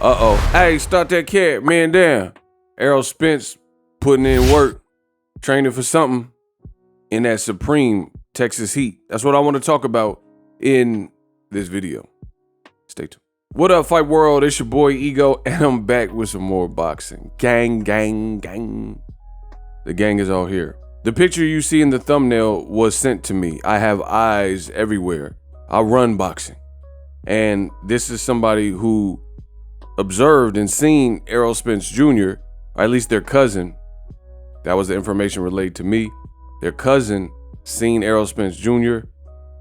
Uh-oh. Hey, start that cat, man down. Errol Spence putting in work, training for something in that supreme Texas heat. That's what I want to talk about in this video. Stay tuned. What up, Fight World? It's your boy Ego, and I'm back with some more boxing. Gang, gang, gang. The gang is all here. The picture you see in the thumbnail was sent to me. I have eyes everywhere. I run boxing. And this is somebody who observed and seen Errol Spence Jr., or at least their cousin. That was the information relayed to me. Their cousin seen Errol Spence Jr.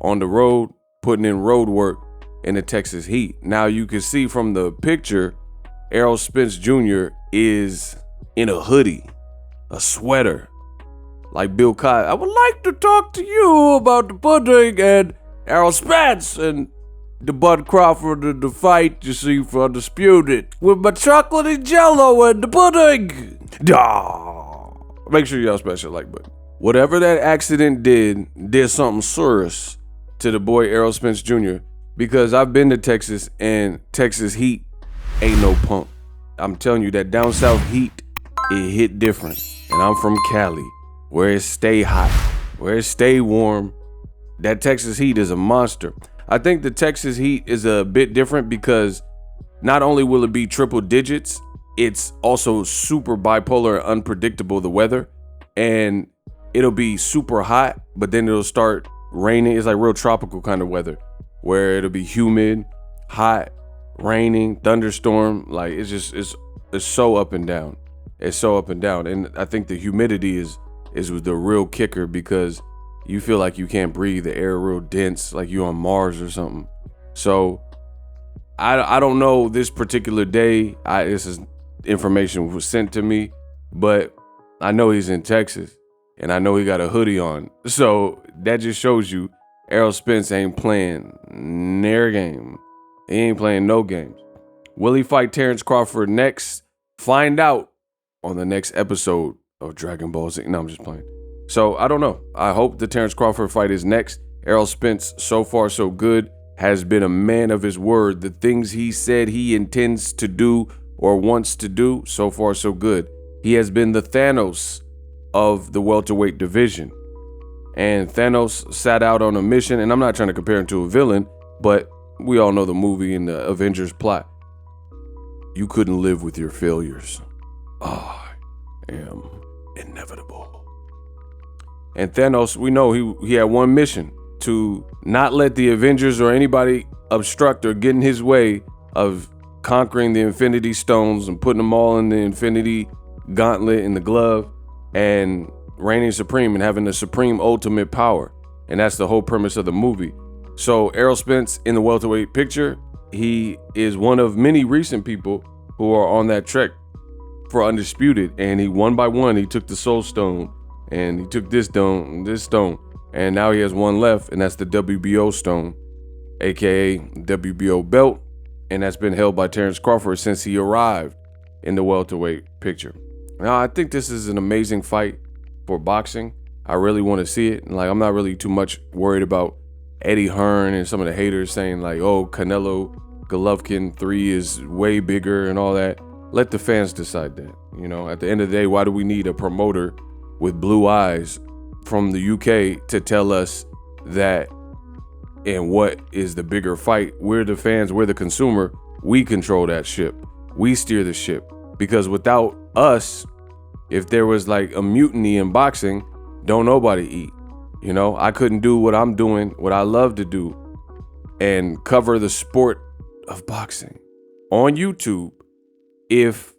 on the road, putting in road work in the Texas heat. Now you can see from the picture, Errol Spence Jr. is in a hoodie, a sweater, like Bill Cosby. I would like to talk to you about the pudding and Errol Spence and the Bud Crawford and the fight you see for Undisputed with my chocolatey jello and the pudding. Make sure y'all smash that like button. Whatever that accident did something serious to the boy Errol Spence Jr. because I've been to Texas and Texas heat ain't no punk. I'm telling you that down south heat, it hit different. And I'm from Cali, where it stay hot, where it stay warm. That Texas heat is a monster. I think the Texas heat is a bit different because not only will it be triple digits, it's also super bipolar and unpredictable, the weather. And it'll be super hot, but then it'll start raining. It's like real tropical kind of weather where it'll be humid, hot, raining, thunderstorm. Like it's so up and down. It's so up and down. And I think the humidity is the real kicker because you feel like you can't breathe. The air real dense, like you on Mars or something. So I don't know this particular day. This is information was sent to me, but I know he's in Texas and I know he got a hoodie on. So that just shows you Errol Spence ain't playing near game. He ain't playing no games. Will he fight Terrence Crawford next? Find out on the next episode of Dragon Ball Z. No, I'm just playing. So I don't know. I hope the Terrence Crawford fight is next. Errol Spence, so far so good, has been a man of his word. The things he said he intends to do or wants to do, so far so good. He has been the Thanos of the welterweight division. And Thanos sat out on a mission, and I'm not trying to compare him to a villain, but we all know the movie and the Avengers plot. You couldn't live with your failures. I am inevitable. And Thanos, we know he had one mission: to not let the Avengers or anybody obstruct or get in his way of conquering the Infinity Stones and putting them all in the Infinity Gauntlet in the glove and reigning supreme and having the supreme ultimate power. And that's the whole premise of the movie. So Errol Spence in the welterweight picture, he is one of many recent people who are on that trek for Undisputed. And he one by one, he took the Soul Stone and he took this stone. And now he has one left, and that's the WBO stone, aka WBO belt. And that's been held by Terrence Crawford since he arrived in the welterweight picture. Now, I think this is an amazing fight for boxing. I really want to see it. And like, I'm not really too much worried about Eddie Hearn and some of the haters saying like, oh, Canelo Golovkin 3 is way bigger and all that. Let the fans decide that. You know, at the end of the day, why do we need a promoter with blue eyes from the UK to tell us that and what is the bigger fight? We're the fans, we're the consumer. We control that ship. We steer the ship. Because without us, if there was like a mutiny in boxing, don't nobody eat. You know, I couldn't do what I'm doing, what I love to do, and cover the sport of boxing on YouTube if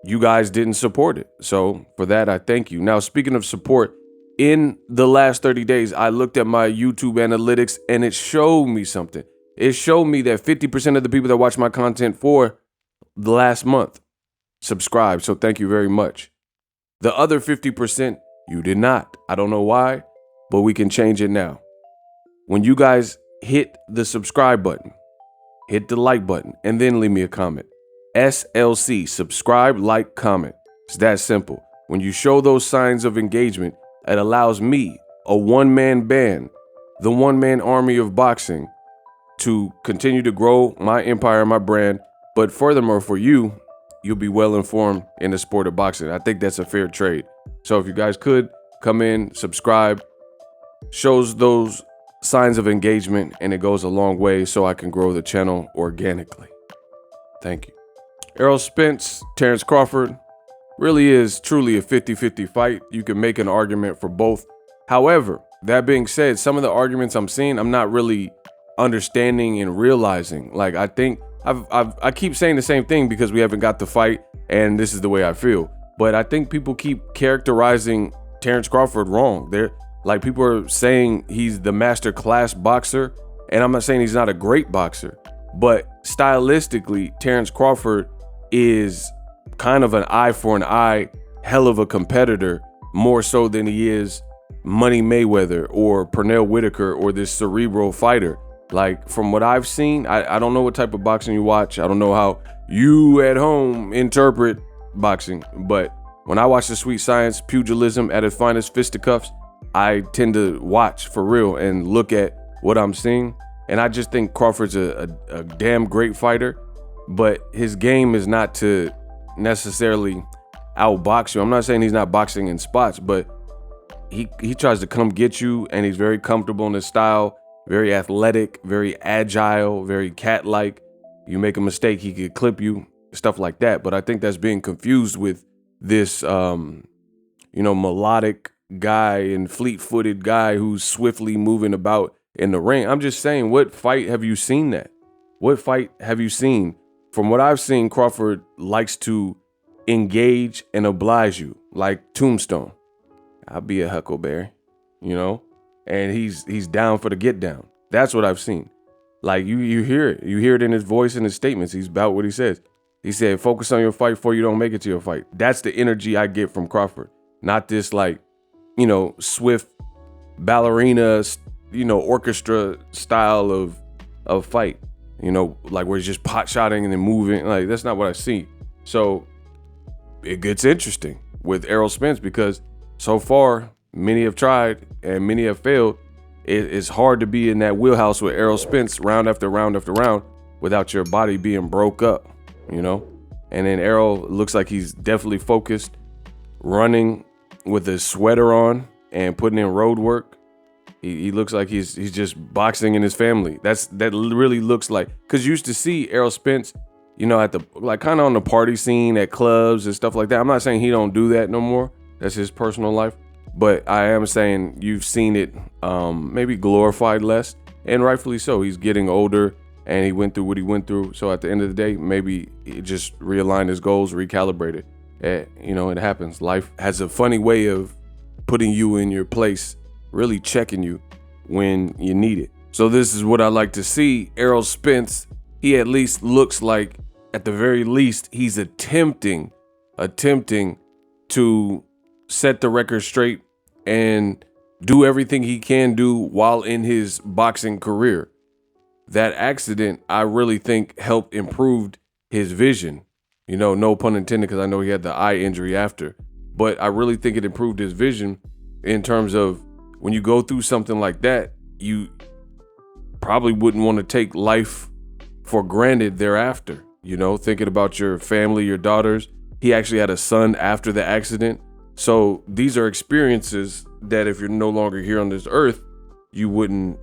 you guys didn't support it. So for that, I thank you. Now, speaking of support, in the last 30 days, I looked at my YouTube analytics and it showed me something. It showed me that 50% of the people that watch my content for the last month subscribed. So thank you very much. The other 50%, you did not. I don't know why, but we can change it now. When you guys hit the subscribe button, hit the like button, and then leave me a comment. SLC, subscribe, like, comment. It's that simple. When you show those signs of engagement, it allows me, a one-man band, the one-man army of boxing, to continue to grow my empire, my brand, But furthermore, for you, you'll be well informed in the sport of boxing. I think that's a fair trade. So if you guys could come in, subscribe, shows those signs of engagement, and it goes a long way so I can grow the channel organically. Thank you. Errol Spence, Terrence Crawford really is truly a 50-50 fight. You can make an argument for both. However, that being said, some of the arguments I'm seeing, I'm not really understanding and realizing. Like, I think I keep saying the same thing because we haven't got the fight, and this is the way I feel. But I think people keep characterizing Terrence Crawford wrong. They're like, people are saying he's the master class boxer, and I'm not saying he's not a great boxer, but stylistically, Terrence Crawford is kind of an eye for an eye, hell of a competitor, more so than he is Money Mayweather or Pernell Whitaker or this cerebral fighter. Like, from what I've seen, I don't know what type of boxing you watch. I don't know how you at home interpret boxing, but when I watch the sweet science, pugilism at its finest, fisticuffs, I tend to watch for real and look at what I'm seeing. And I just think Crawford's a damn great fighter, but his game is not to necessarily outbox you. I'm not saying he's not boxing in spots, but he tries to come get you, and he's very comfortable in his style, very athletic, very agile, very cat-like. You make a mistake, he could clip you, stuff like that. But I think that's being confused with this, melodic guy and fleet-footed guy who's swiftly moving about in the ring. I'm just saying, what fight have you seen that? What fight have you seen? From what I've seen, Crawford likes to engage and oblige you, like Tombstone. I'll be a Huckleberry, and he's down for the get down. That's what I've seen. Like, you hear it. You hear it in his voice and his statements. He's about what he says. He said, focus on your fight before you don't make it to your fight. That's the energy I get from Crawford. Not this, like, swift ballerina, orchestra style of fight, like where he's just pot shotting and then moving. Like, that's not what I see. So it gets interesting with Errol Spence, because so far many have tried and many have failed. It's hard to be in that wheelhouse with Errol Spence round after round after round without your body being broke up, And then Errol looks like he's definitely focused, running with his sweater on and putting in road work. He looks like he's just boxing in his family. That really looks like, because you used to see Errol Spence, at the, like, kind of on the party scene at clubs and stuff like that. I'm not saying he don't do that no more. That's his personal life. But I am saying you've seen it maybe glorified less, and rightfully so. He's getting older and he went through what he went through. So at the end of the day, maybe he just realigned his goals, recalibrated. It happens. Life has a funny way of putting you in your place, really checking you when you need it. So this is what I like to see. Errol Spence, he at least looks like, at the very least, he's attempting to set the record straight and do everything he can do while in his boxing career. That accident, I really think, helped improve his vision. No pun intended, because I know he had the eye injury after. But I really think it improved his vision in terms of, when you go through something like that, you probably wouldn't want to take life for granted thereafter. Thinking about your family, your daughters. He actually had a son after the accident. So these are experiences that if you're no longer here on this earth, you wouldn't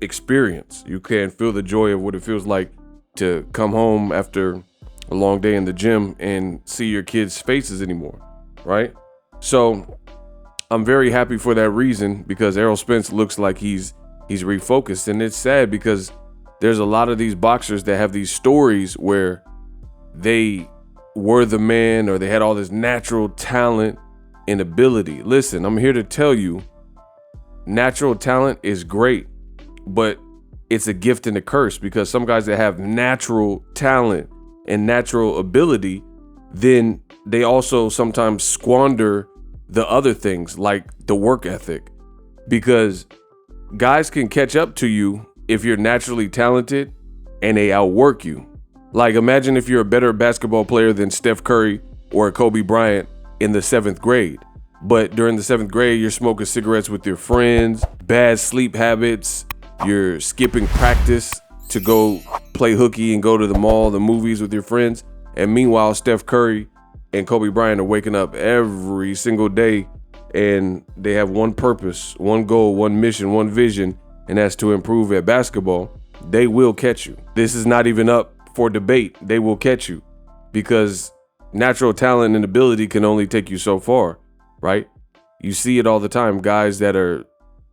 experience. You can't feel the joy of what it feels like to come home after a long day in the gym and see your kids' faces anymore, right? So I'm very happy for that reason, because Errol Spence looks like he's refocused. And it's sad because there's a lot of these boxers that have these stories where they were the man, or they had all this natural talent and ability. Listen, I'm here to tell you, natural talent is great, but it's a gift and a curse, because some guys that have natural talent and natural ability, then they also sometimes squander the other things, like the work ethic, because guys can catch up to you if you're naturally talented and they outwork you. Like, imagine if you're a better basketball player than Steph Curry or Kobe Bryant in the 7th grade. But during the 7th grade, you're smoking cigarettes with your friends, bad sleep habits, you're skipping practice, to go play hooky and go to the mall, the movies with your friends. And meanwhile, Steph Curry and Kobe Bryant are waking up every single day and they have one purpose, one goal, one mission, one vision, and that's to improve at basketball. They will catch you. This is not even up for debate. They will catch you because natural talent and ability can only take you so far, right? You see it all the time. Guys that are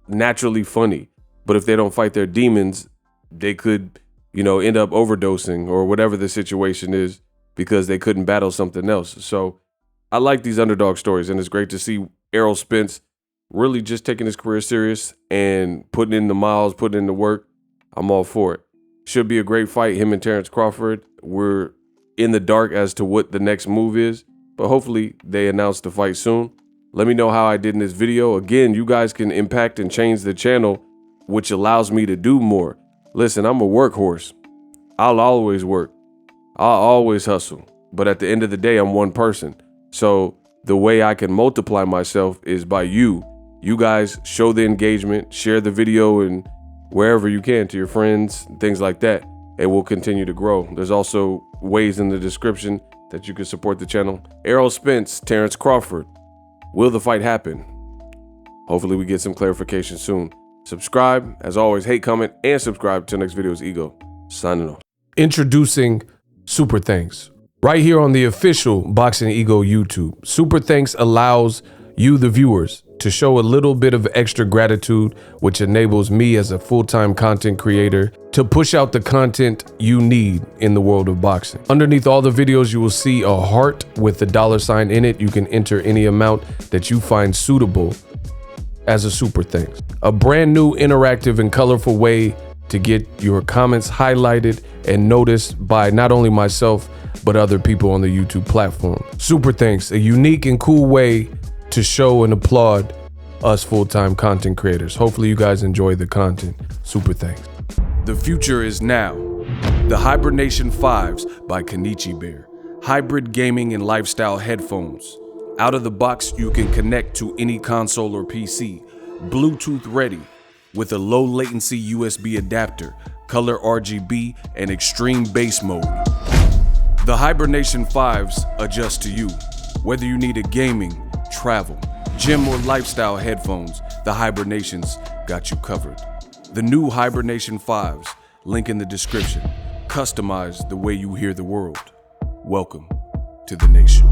naturally funny, but if they don't fight their demons, they could, end up overdosing or whatever the situation is because they couldn't battle something else. So I like these underdog stories, and it's great to see Errol Spence really just taking his career serious and putting in the miles, putting in the work. I'm all for it. Should be a great fight, him and Terrence Crawford. We're in the dark as to what the next move is, but hopefully they announce the fight soon. Let me know how I did in this video. Again, you guys can impact and change the channel, which allows me to do more. Listen, I'm a workhorse. I'll always work. I'll always hustle. But at the end of the day, I'm one person. So the way I can multiply myself is by you. You guys show the engagement, share the video and wherever you can to your friends, things like that. It will continue to grow. There's also ways in the description that you can support the channel. Errol Spence, Terrence Crawford. Will the fight happen? Hopefully we get some clarification soon. Subscribe, as always, hate, comment, and subscribe to the next video is Ego. Signing off. Introducing Super Thanks. Right here on the official Boxing Ego YouTube. Super Thanks allows you, the viewers, to show a little bit of extra gratitude, which enables me as a full-time content creator to push out the content you need in the world of boxing. Underneath all the videos, you will see a heart with a $sign in it. You can enter any amount that you find suitable as a super thanks. A brand new interactive and colorful way to get your comments highlighted and noticed by not only myself, but other people on the YouTube platform. Super thanks, a unique and cool way to show and applaud us full-time content creators. Hopefully you guys enjoy the content. Super thanks. The future is now. The Hibernation 5s by Kenichi Bear. Hybrid gaming and lifestyle headphones. Out of the box, you can connect to any console or PC. Bluetooth ready with a low latency USB adapter, color RGB, and extreme bass mode. The Hibernation 5s adjust to you. Whether you need a gaming, travel, gym, or lifestyle headphones, the Hibernations got you covered. The new Hibernation 5s, link in the description. Customize the way you hear the world. Welcome to the nation.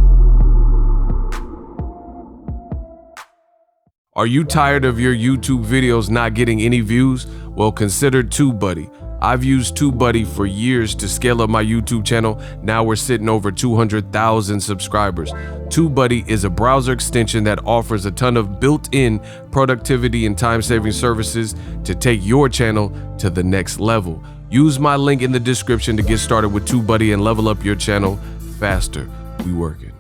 Are you tired of your YouTube videos not getting any views? Well, consider TubeBuddy. I've used TubeBuddy for years to scale up my YouTube channel. Now we're sitting over 200,000 subscribers. TubeBuddy is a browser extension that offers a ton of built-in productivity and time-saving services to take your channel to the next level. Use my link in the description to get started with TubeBuddy and level up your channel faster. We working.